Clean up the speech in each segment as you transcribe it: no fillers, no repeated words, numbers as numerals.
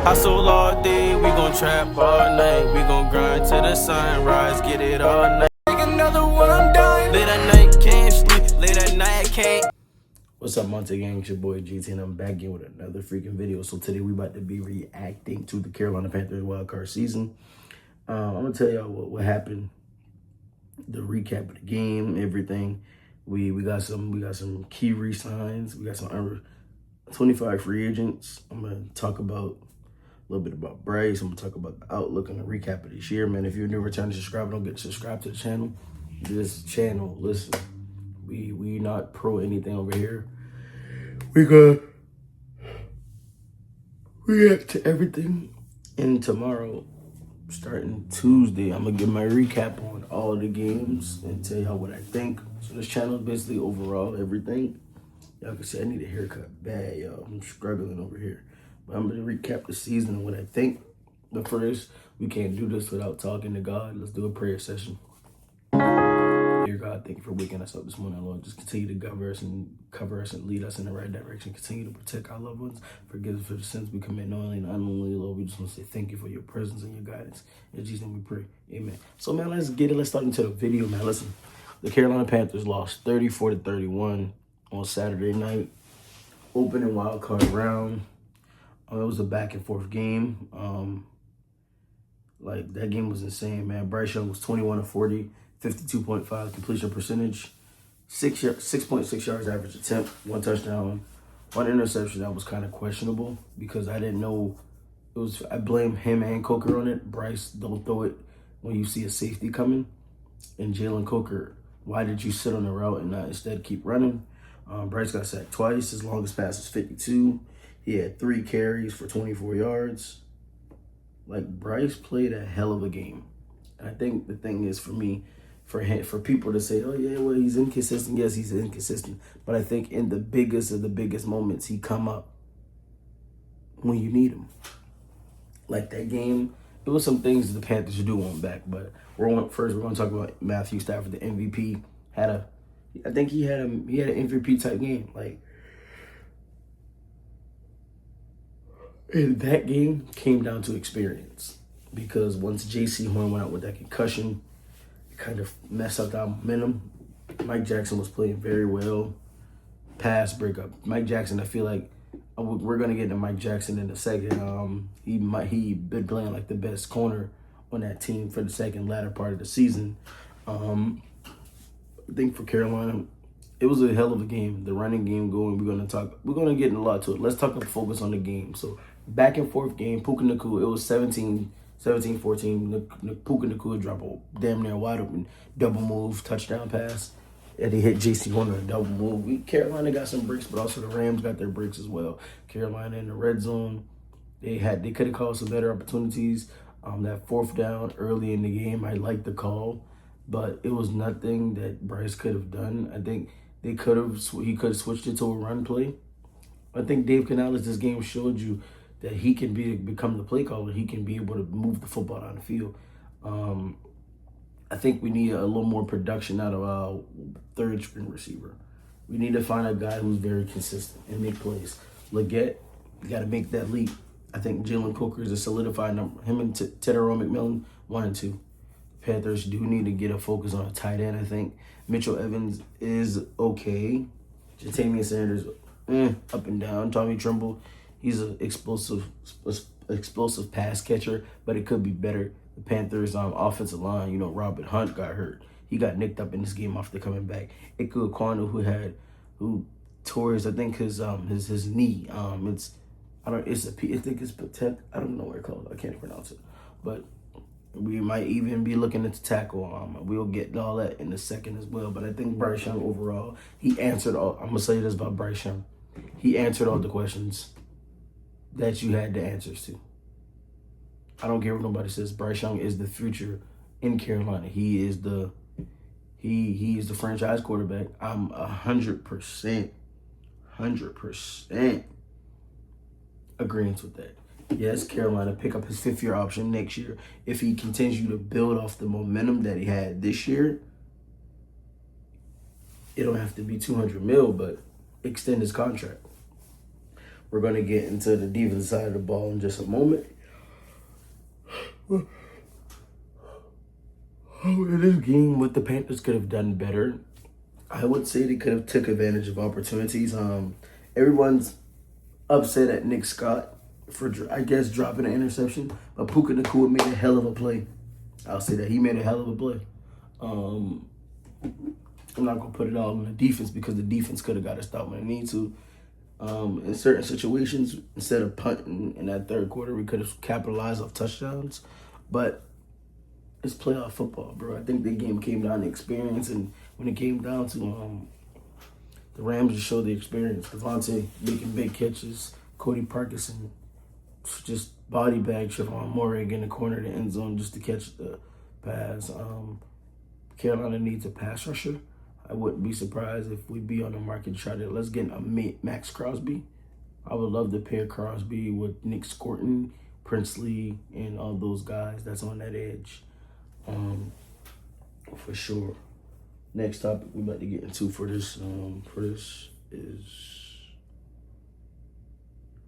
Hustle all day, we gon' trap all night. We gon' grind to the sunrise, get it all night. Take another one, I'm dying. Late at night, can't sleep. Late at night, can't. What's up, Monte Gang? It's your boy GT, and I'm back again with another freaking video. So today we about to be reacting to the Carolina Panthers wildcard season. I'm gonna tell y'all what happened, the recap of the game, everything. We got some key re-signs. We got some 25 free agents. I'm gonna talk about a little bit about Bryce. I'm gonna talk about the outlook and the recap of this year, man. If you're new, return to subscribe, don't get subscribed to the channel. This channel, listen, we not pro anything over here. We gonna react to everything. And tomorrow, starting Tuesday, I'm gonna give my recap on all the games and tell y'all what I think. So this channel is basically overall everything. Y'all can see I need a haircut bad, y'all. I'm struggling over here. But I'm gonna recap the season and what I think. But first, we can't do this without talking to God. Let's do a prayer session. Dear God, thank you for waking us up this morning, Lord. Just continue to cover us and lead us in the right direction. Continue to protect our loved ones. Forgive us for the sins we commit knowingly and unknowingly, Lord. We just want to say thank you for your presence and your guidance. In Jesus' name we pray. Amen. So, man, let's get it. Let's start into the video, man. Listen, the Carolina Panthers lost 34-31 on Saturday night. Opening wild card round. It was a back and forth game. Like, that game was insane, man. Bryce Young was 21-40. 52.5 completion percentage, 6.6 yards average attempt, 1 touchdown, 1 interception. That was kind of questionable because I didn't know it was. I blame him and Coker on it. Bryce, don't throw it when you see a safety coming. And Jalen Coker, why did you sit on the route and not instead keep running? Bryce got sacked twice. His longest pass was 52. He had 3 carries for 24 yards. Like, Bryce played a hell of a game. And I think the thing is, for me, for people to say, oh, yeah, well, he's inconsistent. Yes, he's inconsistent. But I think in the biggest of the biggest moments, he come up when you need him. Like that game, it was some things the Panthers do want back. But first, we're going to talk about Matthew Stafford, the MVP. I think he had an MVP type game. Like, and that game came down to experience. Because once J.C. Horn went out with that concussion, it kind of messed up that momentum. Mike Jackson was playing very well. Pass breakup. Mike Jackson, I feel like we're going to get to Mike Jackson in a second. He been playing like the best corner on that team for the latter part of the season. I think for Carolina, it was a hell of a game. The running game going, we're going to get in a lot to it. Let's talk about focus on the game. So, back and forth game, Puka Nacua, it was 17-14, Puka Nacua drop a damn near wide open double move, touchdown pass. And they hit J.C. Horn on a double move. Carolina got some breaks, but also the Rams got their breaks as well. Carolina in the red zone, they could have called some better opportunities. That 4th down early in the game, I liked the call, but it was nothing that Bryce could have done. I think he could have switched it to a run play. I think Dave Canales, this game showed you that he can become the play caller. He can be able to move the football down the field. I think we need a little more production out of our 3rd string receiver. We need to find a guy who's very consistent and make plays. Leggett, you got to make that leap. I think Jalen Coker is a solidified number. Him and Tedero McMillan, 1 and 2. Panthers do need to get a focus on a tight end, I think. Mitchell Evans is okay. Ja'Tavion Sanders, up and down. Tommy Tremble, he's an explosive pass catcher, but it could be better. The Panthers' offensive line, Robert Hunt got hurt. He got nicked up in this game after coming back. Iku Ekwonu, who tore his knee. I don't know what it's called. I can't pronounce it. But we might even be looking at the tackle. We'll get all that in a second as well. But I think Bryce Young overall, he answered all. I'm gonna say this about Bryce Young. He answered all the questions that you had the answers to. I don't care what nobody says. Bryce Young is the future in Carolina. He is the franchise quarterback. I'm 100% agreeing with that. Yes, Carolina pick up his 5th-year option next year. If he continues to build off the momentum that he had this year, it don't have to be $200 million, but extend his contract. We're going to get into the defensive side of the ball in just a moment. In this game, what the Panthers could have done better, I would say they could have took advantage of opportunities. Everyone's upset at Nick Scott for, I guess, dropping an interception, but Puka Nacua made a hell of a play. I'll say that. He made a hell of a play. I'm not going to put it all on the defense because the defense could have got a stop when it needed to. In certain situations, instead of punting in that third quarter, we could have capitalized off touchdowns. But it's playoff football, bro. I think the game came down to experience, and when it came down to the Rams just showed the experience. Devontae making big catches, Cody Parkinson just body bag Trevon Moehrig in the corner of the end zone just to catch the pass. Carolina needs a pass rusher. I wouldn't be surprised if we'd be on the market to try to, let's get a Max Crosby. I would love to pair Crosby with Nick Scorton, Princely, and all those guys that's on that edge. For sure. Next topic we're about to get into for this is,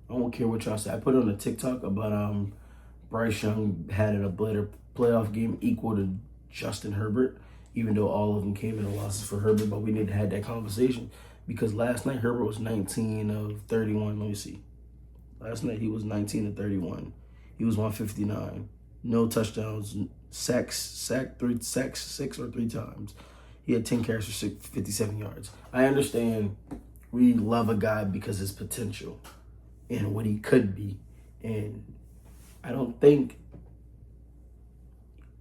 I don't care what y'all say. I put on a TikTok about Bryce Young had a better playoff game equal to Justin Herbert, even though all of them came in losses for Herbert, but we need to have that conversation because last night Herbert was 19 of 31. Let me see. Last night he was 19 of 31. He was 159. No touchdowns, sacks 6 or 3 times. He had 10 carries for 57 yards. I understand we love a guy because his potential and what he could be. And I don't think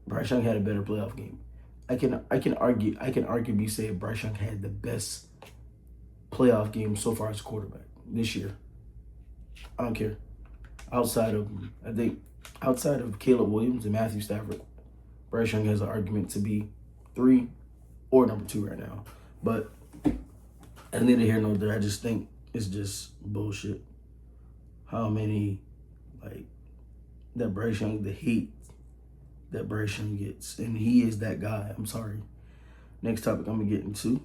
Bryce Young had a better playoff game. I can arguably say Bryce Young had the best playoff game so far as quarterback this year. I don't care. Outside of Caleb Williams and Matthew Stafford, Bryce Young has an argument to be 3 or number 2 right now. But I neither here nor there. I just think it's just bullshit. How many, that Bryce Young, the hate that Bryce Young gets. And he is that guy. I'm sorry. Next topic I'm going to get into.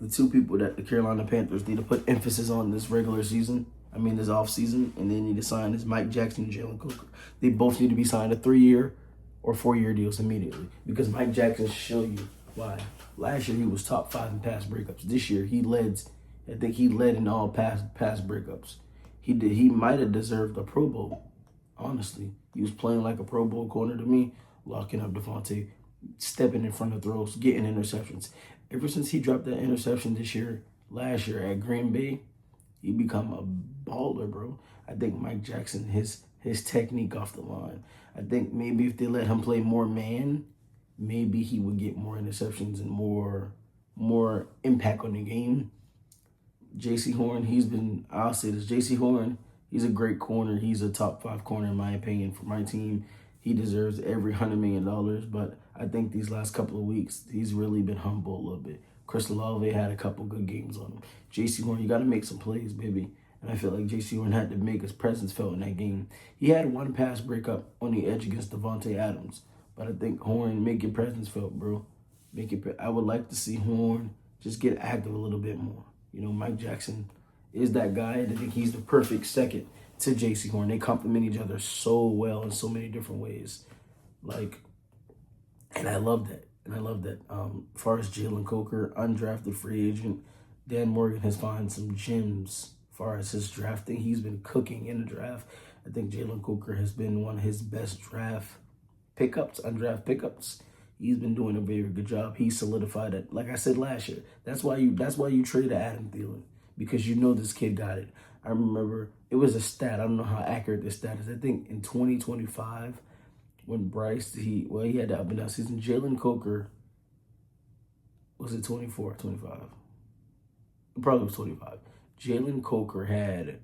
The 2 people that the Carolina Panthers need to put emphasis on this this offseason, and they need to sign is Mike Jackson and Jalen Coker. They both need to be signed to 3-year or 4-year deals immediately because Mike Jackson show you why. Last year he was top 5 in pass breakups. This year he led in all pass breakups. He might have deserved a Pro Bowl. Honestly, he was playing like a Pro Bowl corner to me, locking up Devontae, stepping in front of throws, getting interceptions. Ever since he dropped that interception last year at Green Bay, he become a baller, bro. I think Mike Jackson, his technique off the line. I think maybe if they let him play more man, maybe he would get more interceptions and more impact on the game. J.C. Horn, I'll say this, J.C. Horn, he's a great corner. He's a top 5 corner in my opinion for my team. He deserves every $100 million, but I think these last couple of weeks, he's really been humble a little bit. Chris Olave had a couple good games on him. J.C. Horn, you got to make some plays, baby. And I feel like J.C. Horn had to make his presence felt in that game. He had 1 pass breakup on the edge against Devontae Adams. But I think Horn, make your presence felt, bro. I would like to see Horn just get active a little bit more. Mike Jackson is that guy. I think he's the perfect second to J.C. Horn. They complement each other so well in so many different ways. And I love that. As far as Jalen Coker, undrafted free agent, Dan Morgan has found some gems as far as his drafting. He's been cooking in the draft. I think Jalen Coker has been one of his best draft pickups, undrafted pickups. He's been doing a very good job. He solidified it. Like I said last year, that's why you traded Adam Thielen, because this kid got it. I remember it was a stat. I don't know how accurate this stat is. I think in 2025, when Bryce, he had the up and down season. Jalen Coker, was it 24, 25? It probably was 25. Jalen Coker had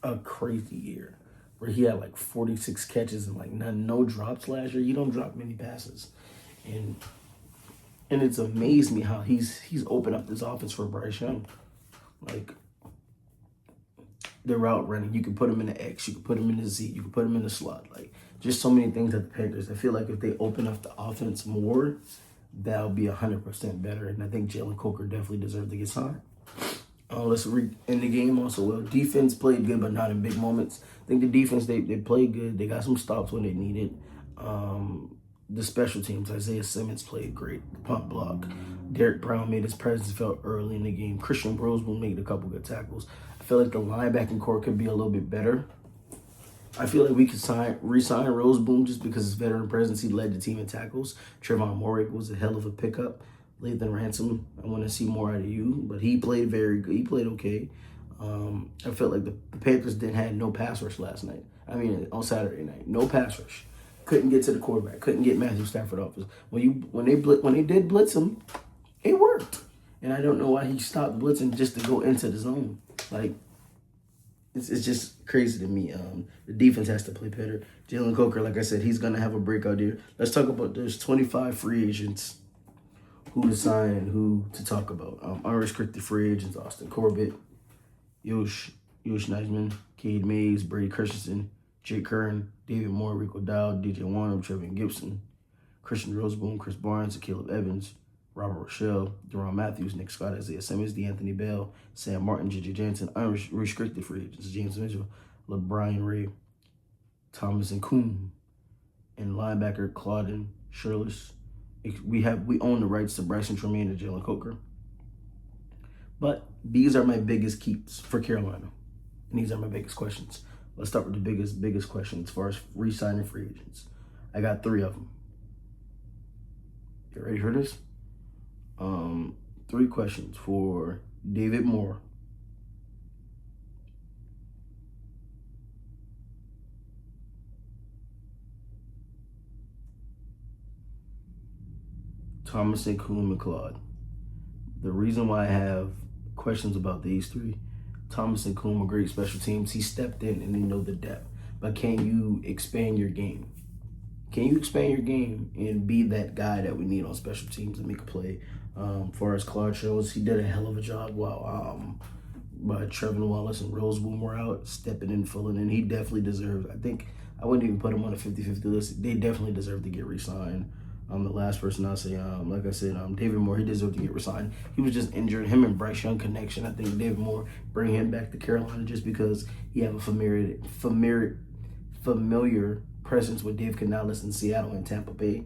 a crazy year where he had 46 catches and no drops last year. You don't drop many passes. And it's amazed me how he's opened up this offense for Bryce Young. The route running, you can put him in the X, you can put him in the Z, you can put him in the slot. Just so many things at the Panthers. I feel like if they open up the offense more, that'll be 100% better. And I think Jalen Coker definitely deserves to get signed. Let's end the game also. Well, defense played good, but not in big moments. I think the defense, they played good. They got some stops when they needed. The special teams, Isaiah Simmons played great. Punt block. Derek Brown made his presence felt early in the game. Christian Rosewood made a couple good tackles. I feel like the linebacking core could be a little bit better. I feel like we could re-sign Roseboom just because his veteran presence. He led the team in tackles. Trevon Morik was a hell of a pickup. Lathan Ransom, I want to see more out of you, but he played very good. He played okay. I felt like the Panthers had no pass rush last night. I mean, on Saturday night, no pass rush. Couldn't get to the quarterback. Couldn't get Matthew Stafford off. When they did blitz him, it worked. And I don't know why he stopped blitzing just to go into the zone. Like, it's just crazy to me. The defense has to play better. Jalen Coker, like I said, he's gonna have a breakout year. Let's talk about there's 25 free agents. Who to sign and who to talk about. Unrestricted free agents: Austin Corbett, Yosh Neisman, Cade Mays, Brady Christensen, Jake Curran, David Moore, Rico Dowd, DJ Warner, Trevin Gibson, Christian Roseboom, Chris Barnes, Caleb Evans, Robert Rochelle, Deron Matthews, Nick Scott, Isaiah Simmons, DeAnthony Bell, Sam Martin, J.J. Jansen. Unrestricted free agents: James Mitchell, LeBron Ray, Thomas and Kuhn, and linebacker Claudin Shirless. We own the rights to Bryce Young and Jalen Coker. But these are my biggest keeps for Carolina. And these are my biggest questions. Let's start with the biggest question as far as re-signing free agents. I got 3 of them. You ready for this? 3 questions for David Moore. Thomas and Kuhn and Claude. The reason why I have questions about these 3, Thomas and Kuhn are great special teams. He stepped in and they know the depth. But can you expand your game? Can you expand your game and be that guy that we need on special teams and make a play? Far as Claude shows, he did a hell of a job while Trevin Wallace and Roseboom were out, stepping in, filling in. He definitely deserves. I wouldn't even put him on a 50-50 list. They definitely deserve to get re-signed. The last person I'll say, like I said, David Moore, he deserved to get re-signed. He was just injured. Him and Bryce Young connection. I think David Moore bring him back to Carolina just because he have a familiar presence with Dave Canales in Seattle and Tampa Bay.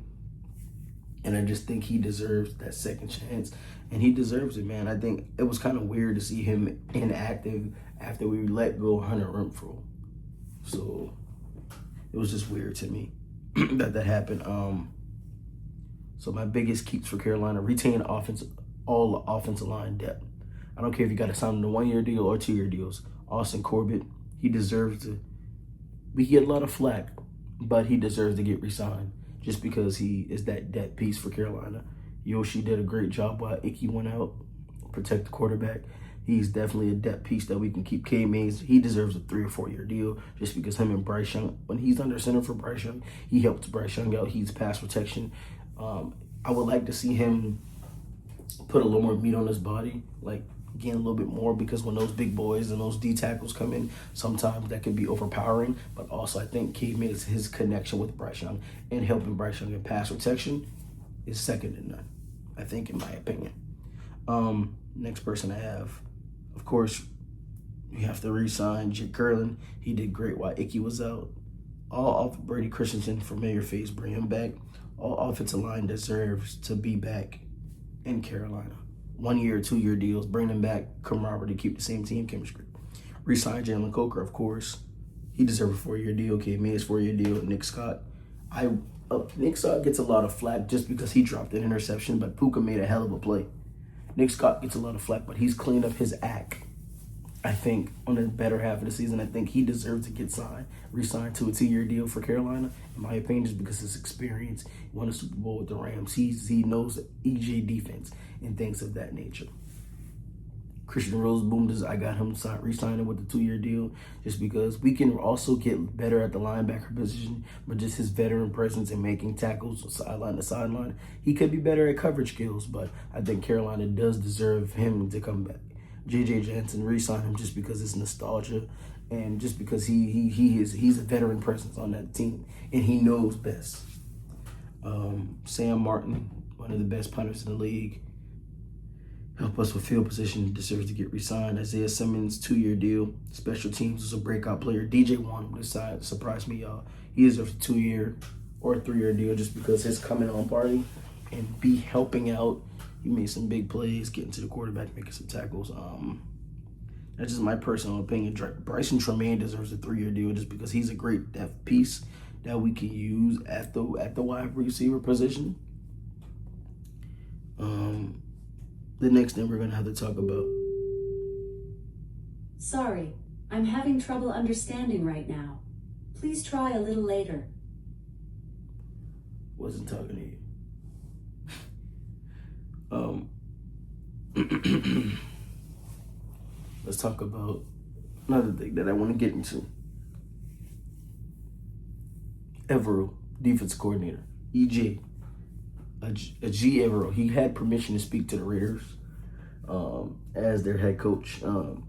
And I just think he deserves that second chance. And he deserves it, man. I think it was kind of weird to see him inactive after we let go Hunter Renfrow. So it was just weird to me that happened. So my biggest keeps for Carolina: retain all the offensive line depth. I don't care if you got to sign him to 1-year deal or 2-year deals. Austin Corbett, he deserves to. We get a lot of flack, but he deserves to get re-signed just because he is that depth piece for Carolina. Yoshi did a great job while Icky went out, protect the quarterback. He's definitely a depth piece that we can keep. K Mays, he deserves a 3 or 4-year deal just because him and Bryce Young, when he's under center for Bryce Young, he helps Bryce Young out. He's pass protection. I would like to see him put a little more meat on his body, like gain a little bit more, because when those big boys and those D tackles come in, sometimes that can be overpowering. But also, I think Cade Mays, his connection with Bryce Young and helping Bryce Young in pass protection is second to none, I think, in my opinion. Next person I have, of course, you have to re-sign Jake Curlin. He did great while Icky was out. All off Brady Christensen, familiar face, bring him back. All offensive line deserves to be back in Carolina. 1-year, 2-year deals, bring them back, camaraderie, keep the same team chemistry. Resign Jalen Coker, of course. He deserves a 4-year deal. Okay, Mays 4-year deal. Nick Scott. Nick Scott gets a lot of flack just because he dropped an interception, but Puka made a hell of a play. Nick Scott gets a lot of flack, but he's cleaned up his act. I think on the better half of the season, I think he deserves to get re-signed to a 2-year deal for Carolina, in my opinion, just because of his experience. He won a Super Bowl with the Rams. He knows EJ defense and things of that nature. Christian Roseboom, I got him re-signing with the 2-year deal just because we can also get better at the linebacker position, but just his veteran presence and making tackles sideline to sideline. He could be better at coverage skills, but I think Carolina does deserve him to come back. J.J. Jansen, re-sign him just because it's nostalgia and just because he's a veteran presence on that team and he knows best. Sam Martin, one of the best punters in the league. help us with field position, deserves to get re-signed. Isaiah Simmons, 2-year deal. Special teams was a breakout player. DJ Wonnum decided, surprised me, y'all. He deserves a 2-year or a 3-year deal just because his coming on party and be helping out. He made some big plays, getting to the quarterback, making some tackles. That's just my personal opinion. Bryson Tremaine deserves a 3-year deal just because he's a great depth piece that we can use at the wide receiver position. The next thing we're gonna have to talk about. Sorry, I'm having trouble understanding right now. Please try a little later. Wasn't talking to you. Let's talk about another thing that I want to get into. Evero, defense coordinator. Ejiro Evero. He had permission to speak to the Raiders as their head coach. I'm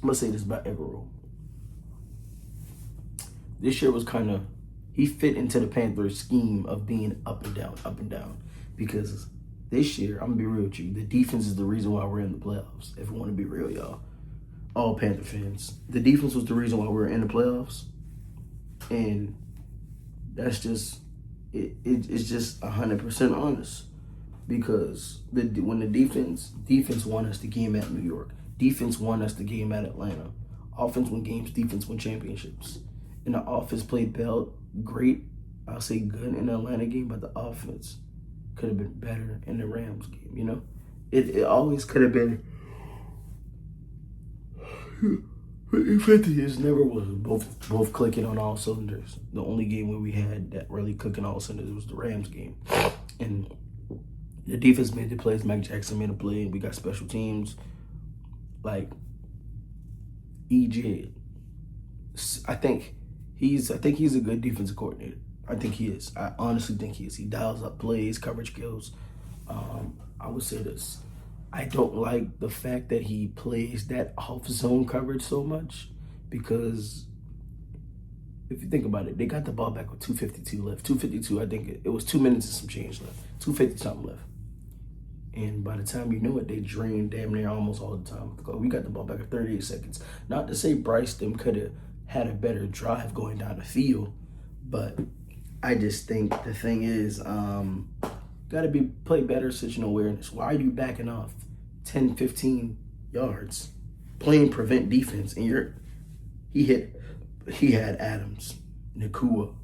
going to say this about Evero. This year was kind of, he fit into the Panthers scheme of being up and down. Because this year, I'm going to be real with you, the defense is the reason why we're in the playoffs, if we want to be real, y'all. All Panther fans. The defense was the reason why we're in the playoffs. And that's just, it's just 100% honest. Because when the defense won us the game at New York. Defense won us the game at Atlanta. Offense won games, defense won championships. And the offense played great, I'll say good in the Atlanta game, but the offense could have been better in the Rams game, you know? It always could have been. 50 years never was both clicking on all cylinders. The only game where we had that really clicking all cylinders was the Rams game. And the defense made the plays. Mike Jackson made a play. We got special teams. Like, EJ, I think he's a good defensive coordinator. I think he is. I honestly think he is. He dials up plays, coverage kills. I would say this. I don't like the fact that he plays that off-zone coverage so much because if you think about it, they got the ball back with 2:52 left. 2:52, I think it was 2 minutes and some change left. 2:50-something left. And by the time you know it, they drained damn near almost all the time. We got the ball back at 38 seconds. Not to say Bryce them could have had a better drive going down the field, but I just think the thing is, got to play better situational awareness. Why are you backing off 10, 15 yards, playing prevent defense, and he had Adams, Nakua,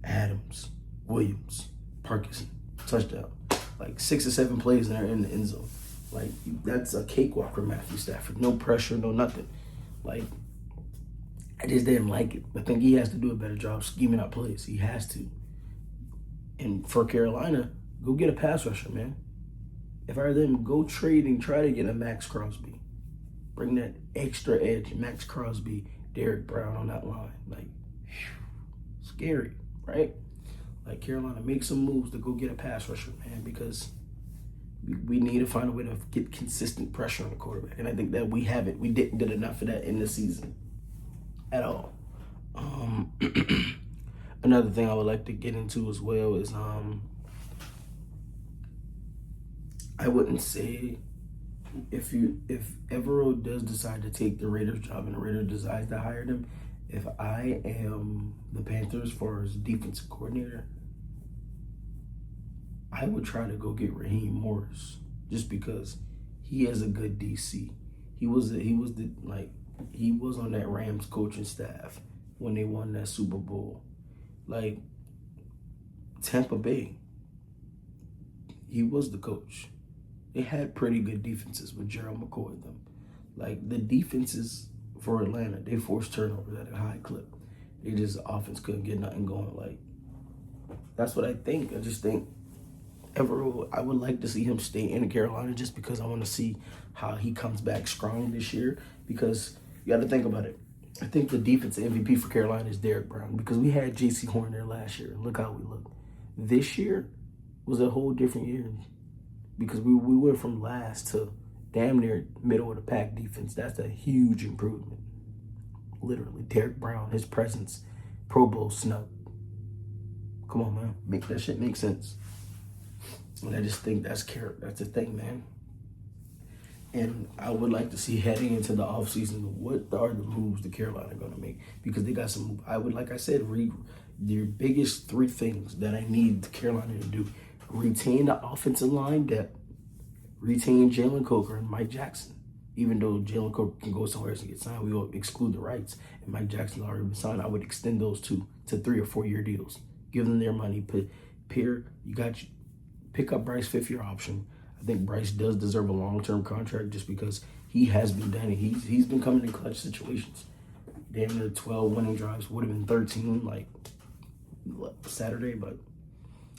Adams, Williams, Parkinson, touchdown. Like 6 or 7 plays there in the end zone. Like, that's a cakewalk for Matthew Stafford. No pressure, no nothing. Like, I just didn't like it. I think he has to do a better job scheming out plays. He has to. And for Carolina, go get a pass rusher, man. If I were them, go trade and try to get a Max Crosby. Bring that extra edge, Max Crosby, Derek Brown on that line. Like, scary, right? Like, Carolina, make some moves to go get a pass rusher, man, because we need to find a way to get consistent pressure on the quarterback. And I think that we haven't. We didn't do enough of that in the season at all. Another thing I would like to get into as well is I wouldn't say if Evero does decide to take the Raiders job and the Raiders decides to hire them, if I am the Panthers for his defensive coordinator, I would try to go get Raheem Morris just because he has a good DC. He was on that Rams coaching staff when they won that Super Bowl. Like, Tampa Bay, he was the coach. They had pretty good defenses with Gerald McCoy and them. Like, the defenses for Atlanta, they forced turnovers at a high clip. They just, offense couldn't get nothing going. Like, that's what I think. I just think Evero, I would like to see him stay in Carolina just because I want to see how he comes back strong this year. Because you got to think about it. I think the defensive MVP for Carolina is Derek Brown because we had J.C. Horn there last year. Look how we looked. This year was a whole different year because we went from last to damn near middle of the pack defense. That's a huge improvement. Literally, Derek Brown, his presence, Pro Bowl snub. Come on, man. Make that shit make sense. And I just think that's the thing, man. And I would like to see heading into the offseason, what are the moves the Carolina going to make? Because they got some, I would, like I said, the biggest three things that I need the Carolina to do: retain the offensive line depth, retain Jalen Coker and Mike Jackson. Even though Jalen Coker can go somewhere else and get signed, we will exclude the rights. And Mike Jackson already been signed. I would extend those two to 3 or 4 year deals. Give them their money. Pick up Bryce 5th-year option. I think Bryce does deserve a long-term contract just because he has been done it. He's been coming in clutch situations. Damn near 12 winning drives, would have been 13 like Saturday, but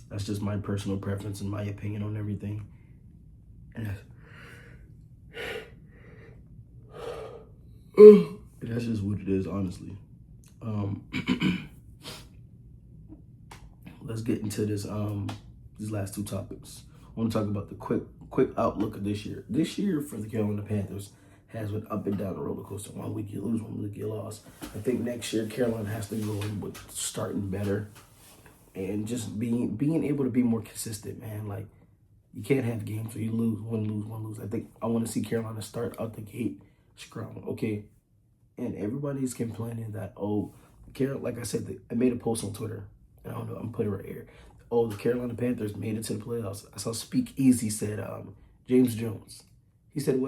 that's just my personal preference and my opinion on everything. And that's just what it is, honestly. Let's get into this. These last two topics. I want to talk about the quick outlook of this year. This year for the Carolina Panthers has been up and down the roller coaster. 1 week you lose, 1 week you lost. I think next year Carolina has to go in with starting better and just being able to be more consistent, man. Like, you can't have games where you lose, one lose. I want to see Carolina start out the gate strong, okay? And everybody's complaining that, like I said, I made a post on Twitter. And I don't know, I'm putting it right here. The Carolina Panthers made it to the playoffs. I saw Speak Easy said James Jones. He said,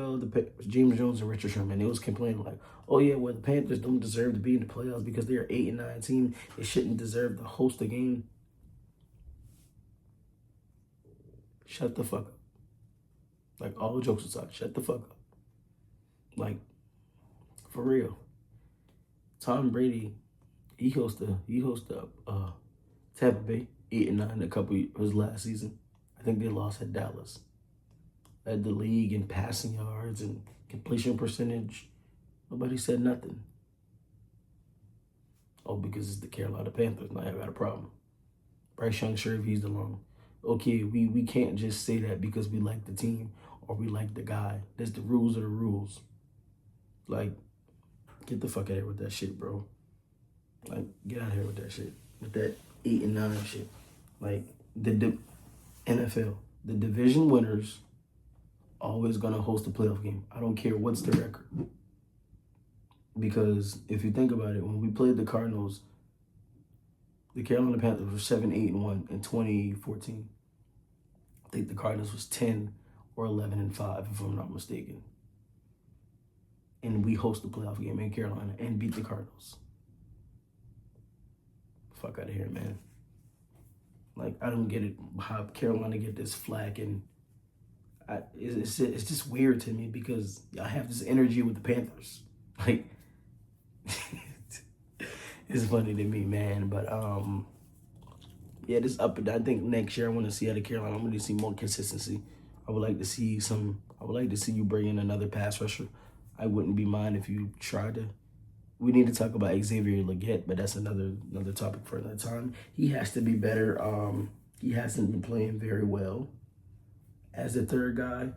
James Jones and Richard Sherman, they was complaining like, the Panthers don't deserve to be in the playoffs because they're 8-9 team. They shouldn't deserve to host a game. Shut the fuck up. Like, all jokes aside, shut the fuck up. Like, for real. Tom Brady, he hosted Tampa Bay 8-9 his last season. I think they lost at Dallas. Led the league in passing yards and completion percentage. Nobody said nothing. Because it's the Carolina Panthers. Now I got a problem. Bryce Young, sure, if he's the long. Okay, we can't just say that because we like the team or we like the guy. That's the rules are the rules. Like, get the fuck out of here with that shit, bro. Like, get out of here with that shit. With that 8-9 shit. Like, the NFL, the division winners always gonna host a playoff game. I don't care what's the record. Because if you think about it, when we played the Cardinals, the Carolina Panthers were 7-8-1 in 2014. I think the Cardinals was 10 or 11-5, if I'm not mistaken. And we host the playoff game in Carolina and beat the Cardinals. Fuck out of here, man. Like, I don't get it how Carolina get this flack, and it's just weird to me because I have this energy with the Panthers. Like, it's funny to me, man. But this up and down. I think next year I want to see out of Carolina. I want to see more consistency. I would like to see you bring in another pass rusher. I wouldn't be mind if you tried to. We need to talk about Xavier Legette, but that's another topic for another time. He has to be better. He hasn't been playing very well as the third guy.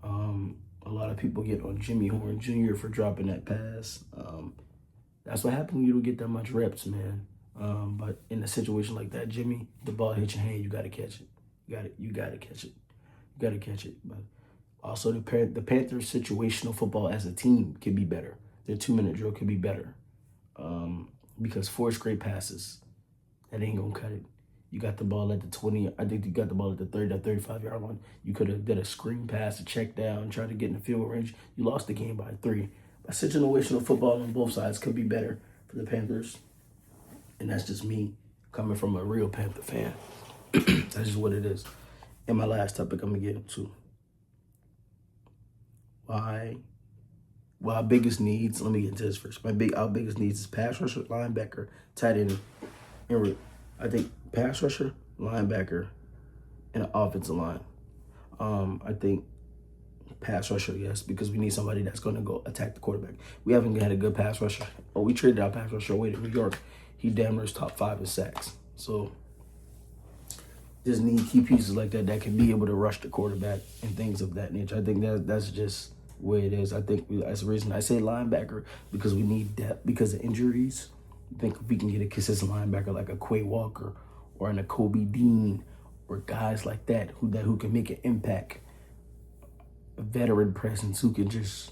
A lot of people get on Jimmy Horn Jr. for dropping that pass. That's what happened when you don't get that much reps, man. But in a situation like that, Jimmy, the ball hits your hand, you got to catch it. You got to catch it. But also the Panthers' situational football as a team can be better. Their 2-minute drill could be better. Because 4 straight passes, that ain't going to cut it. You got the ball at the 20. I think you got the ball at the 30 to 35-yard line. You could have did a screen pass, a check down, tried to get in the field range. You lost the game by 3. But situational football on both sides could be better for the Panthers. And that's just me coming from a real Panther fan. That's just what it is. And my last topic I'm going to get into. Why our biggest needs, let me get into this first. Our biggest needs is pass rusher, linebacker, tight end, and I think pass rusher, linebacker, and an offensive line. I think pass rusher, yes, because we need somebody that's going to go attack the quarterback. We haven't had a good pass rusher. We traded our pass rusher away to New York. He damn near is top 5 in sacks. So just need key pieces like that can be able to rush the quarterback and things of that nature. I think that's just where it is. I think that's the reason I say linebacker, because we need depth because of injuries. I think if we can get a consistent linebacker like a Quay Walker or an Kobe Dean or guys like that who can make an impact veteran presence who can just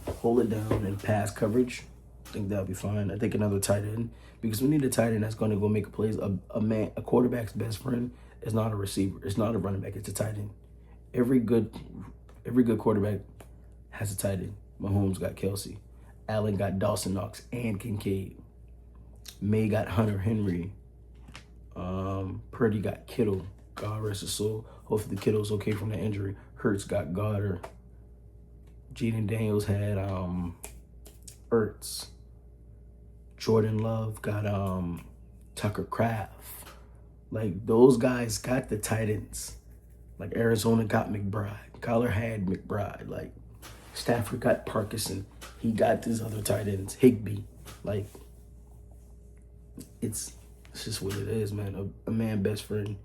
hold it down and pass coverage. I think that'll be fine. I think another tight end, because we need a tight end that's going to go make plays. A quarterback's best friend is not a receiver. It's not a running back. It's a tight end. Every good quarterback has a tight end. Mahomes got Kelsey. Allen got Dawson Knox and Kincaid. May got Hunter Henry. Purdy got Kittle. God rest his soul. Hopefully Kittle's okay from the injury. Hurts got Goddard. Jaden Daniels had Ertz. Jordan Love got Tucker Kraft. Like, those guys got the tight ends. Like, Arizona got McBride. Kyler had McBride. Like, Stafford got Parkinson. He got these other tight ends. Higbee. Like, it's just what it is, man. A man best friend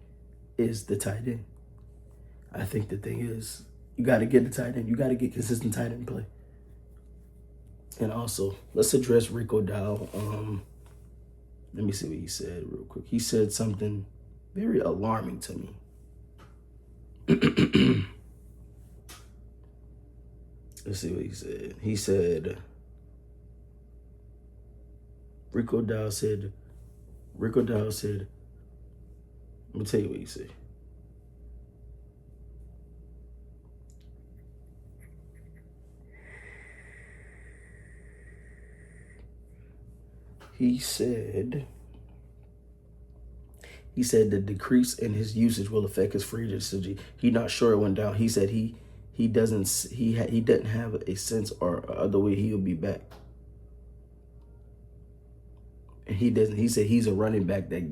is the tight end. I think the thing is, you got to get the tight end. You got to get consistent tight end play. And also, let's address Rico Dow. Let me see what he said real quick. He said something very alarming to me. Let's see what he said. He said, Rico Dow said, let me tell you what he said. He said the decrease in his usage will affect his free agency. He's not sure it went down. He said he doesn't have a sense or other way he'll be back. And he doesn't. He said he's a running back that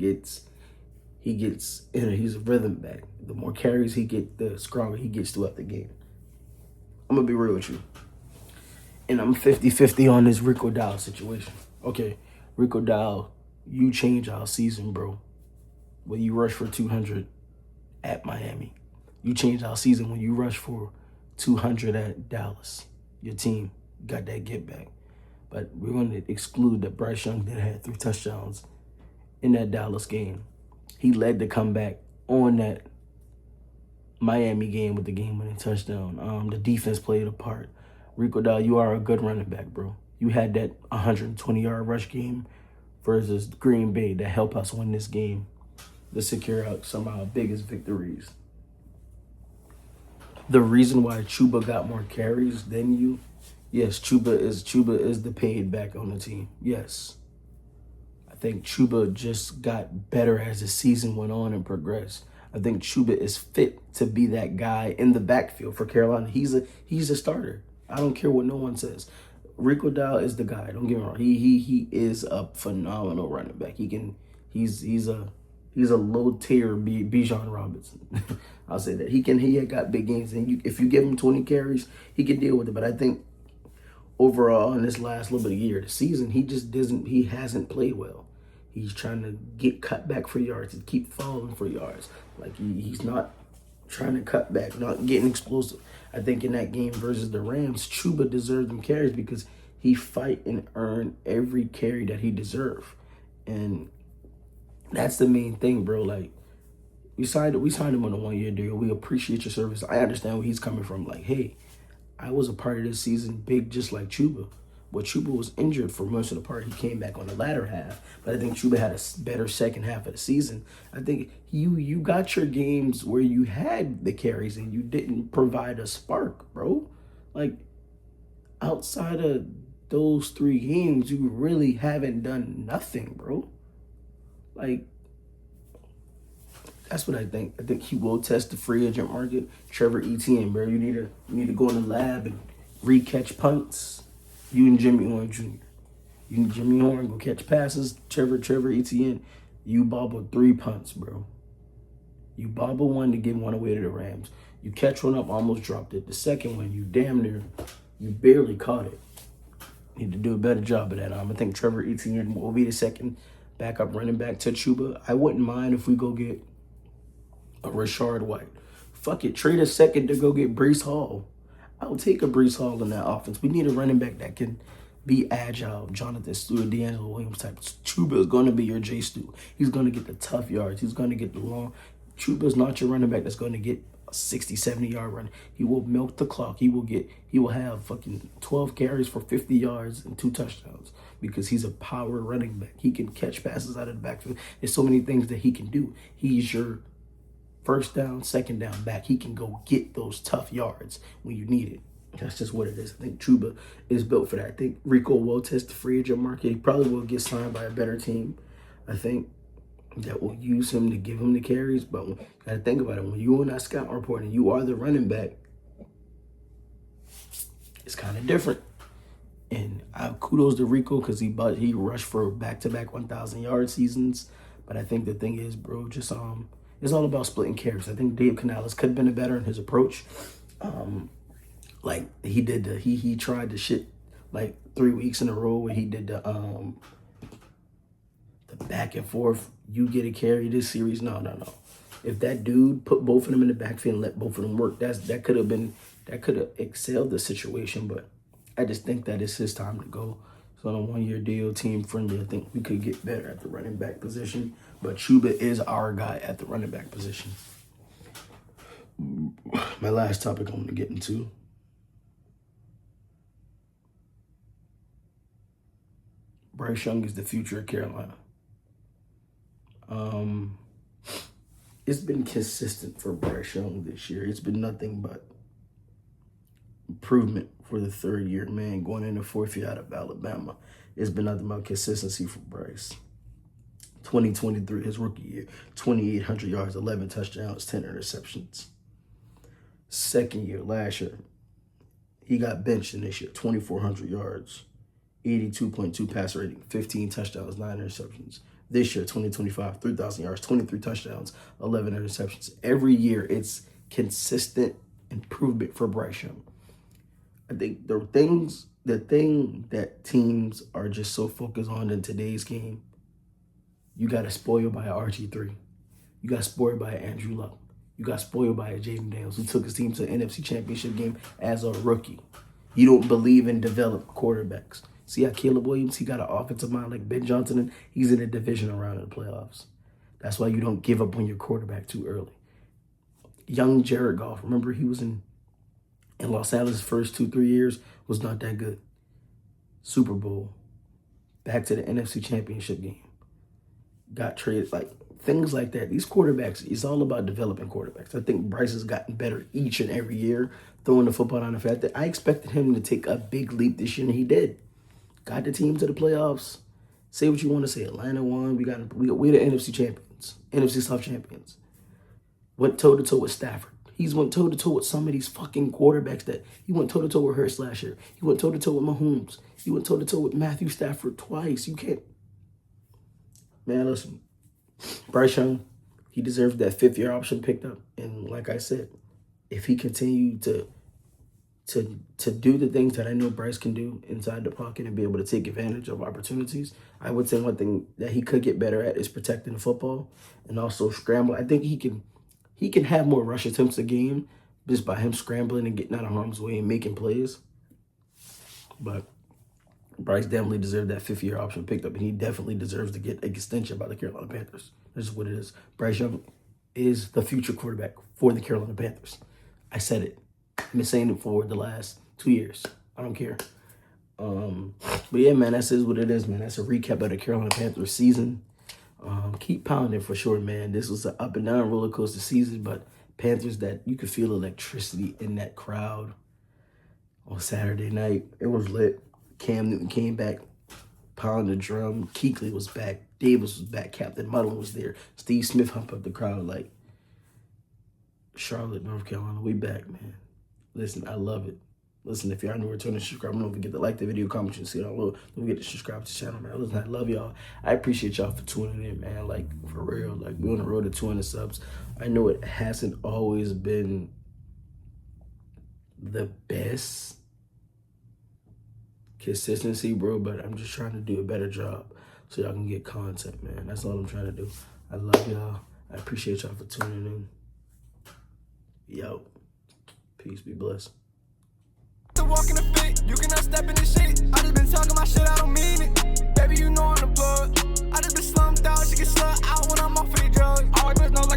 he's a rhythm back. The more carries he gets, the stronger he gets throughout the game. I'm gonna be real with you. And I'm 50-50 on this Rico Dow situation. Okay, Rico Dow, you change our season, bro. When you rush for 200 at Miami. You change our season when you rush for 200 at Dallas. Your team got that get back. But we're going to exclude that Bryce Young that had 3 touchdowns in that Dallas game. He led the comeback on that Miami game with the game-winning touchdown. The defense played a part. Rico Dow, you are a good running back, bro. You had that 120-yard rush game versus Green Bay that helped us win this game to secure out some of our biggest victories. The reason why Chuba got more carries than you, yes, Chuba is the paid back on the team. Yes. I think Chuba just got better as the season went on and progressed. I think Chuba is fit to be that guy in the backfield for Carolina. He's a starter. I don't care what no one says. Rico Dow is the guy. Don't get me wrong. He is a phenomenal running back. He's a low tier Bijan Robinson. I'll say that. He had got big games, and if you give him 20 carries, he can deal with it. But I think overall in this last little bit of year, the season, he hasn't played well. He's trying to get cut back for yards and keep falling for yards. Like he's not trying to cut back, not getting explosive. I think in that game versus the Rams, Chuba deserved them carries because he fight and earn every carry that he deserved. And that's the main thing, bro. Like, we signed him on a 1-year deal. We appreciate your service. I understand where he's coming from. Like, hey, I was a part of this season big just like Chuba. But Chuba was injured for most of the part. He came back on the latter half. But I think Chuba had a better second half of the season. I think you got your games where you had the carries and you didn't provide a spark, bro. Like, outside of those 3 games, you really haven't done nothing, bro. Like, that's what I think. I think he will test the free agent market. Trevor Etienne, bro. You need to go in the lab and re-catch punts. You and Jimmy Horn Jr. You and Jimmy Horn go catch passes. Trevor Etienne, you bobbled 3 punts, bro. You bobble one to give one away to the Rams. You catch one up, almost dropped it. The second one, you barely caught it. Need to do a better job of that. I think Trevor Etienne will be the second backup running back to Chuba. I wouldn't mind if we go get a Rashard White. Fuck it, trade a second to go get Breece Hall. I'll take a Breece Hall in that offense. We need a running back that can be agile. Jonathan Stewart, D'Angelo Williams type. Chuba is going to be your J. Stu. He's going to get the tough yards. He's going to get the long. Chuba is not your running back that's going to get 60, 70-yard run. He will milk the clock. He will have fucking 12 carries for 50 yards and 2 touchdowns because he's a power running back. He can catch passes out of the backfield. There's so many things that he can do. He's your first down, second down back. He can go get those tough yards when you need it. That's just what it is. I think Chuba is built for that. I think Rico will test the free agent market. He probably will get signed by a better team. I think that will use him to give him the carries. But you got to think about it. When you're on that scout report and you are the running back, it's kind of different. And kudos to Rico because he rushed for back-to-back 1,000-yard seasons. But I think the thing is, bro, just it's all about splitting carries. I think Dave Canales could have been better in his approach. Like he did he tried the shit like 3 weeks in a row where he did the back and forth. You get a carry this series. No. If that dude put both of them in the backfield and let both of them work, that could have excelled the situation. But I just think that it's his time to go. So on a 1-year deal, team friendly, I think we could get better at the running back position. But Chuba is our guy at the running back position. My last topic I'm going to get into. Bryce Young is the future of Carolina. It's been consistent for Bryce Young this year. It's been nothing but improvement for the 3rd year, man, going into 4th year out of Alabama. It's been nothing but consistency for Bryce. 2023, his rookie year, 2,800 yards, 11 touchdowns, 10 interceptions. 2nd year, last year, he got benched in this year, 2,400 yards, 82.2 passer rating, 15 touchdowns, 9 interceptions. This year, 2025, 3,000 yards, 23 touchdowns, 11 interceptions. Every year, it's consistent improvement for Bryce Young. I think the thing that teams are just so focused on in today's game, you got to spoil by an RG3. You got spoiled by an Andrew Luck. You got spoiled by a Jaden Daniels who took his team to an NFC Championship game as a rookie. You don't believe in developed quarterbacks. See how Caleb Williams, he got an offensive mind like Ben Johnson, and he's in a divisional round in the playoffs. That's why you don't give up on your quarterback too early. Young Jared Goff, remember he was in Los Angeles' first 2-3 years, was not that good. Super Bowl, back to the NFC Championship game. Got traded, like things like that. These quarterbacks, it's all about developing quarterbacks. I think Bryce has gotten better each and every year throwing the football down the fact that I expected him to take a big leap this year, and he did. Got the team to the playoffs. Say what you want to say. Atlanta won. We're the NFC champions, NFC South champions. Went toe-to-toe with Stafford. He's went toe-to-toe with some of these fucking quarterbacks that he went toe-to-toe with Hurts last year. He went toe-to-toe with Mahomes. He went toe-to-toe with Matthew Stafford twice. You can't. Man, listen. Bryce Young, he deserved that 5th-year option picked up. And like I said, if he continued to do the things that I know Bryce can do inside the pocket and be able to take advantage of opportunities, I would say one thing that he could get better at is protecting the football and also scramble. I think he can have more rush attempts a game just by him scrambling and getting out of harm's way and making plays. But Bryce definitely deserved that 5th-year option picked up, and he definitely deserves to get an extension by the Carolina Panthers. That's just what it is. Bryce Young is the future quarterback for the Carolina Panthers. I said it. I've been saying it for the last 2 years. I don't care. But yeah, man, that's what it is, man. That's a recap of the Carolina Panthers season. Keep pounding for sure, man. This was an up and down roller coaster season, but Panthers, that you could feel electricity in that crowd on Saturday night. It was lit. Cam Newton came back, pounded the drum. Kuechly was back. Davis was back. Captain Muddle was there. Steve Smith humped up the crowd like, Charlotte, North Carolina, we back, man. Listen, I love it. Listen, if y'all new returning subscriber, don't forget to like the video, comment, and see it all over. Don't forget to subscribe to the channel, man. Listen, I love y'all. I appreciate y'all for tuning in, man. Like, for real. Like, we're on the road to 200 subs. I know it hasn't always been the best consistency, bro, but I'm just trying to do a better job so y'all can get content, man. That's all I'm trying to do. I love y'all. I appreciate y'all for tuning in. Yo. Peace. Be blessed. To walk in the fit, you cannot step in the shit. I just been talking my shit, I don't mean it. Baby, you know I'm the plug. I just been slumped out, she get slugged out when I'm off of the drugs. Always been know like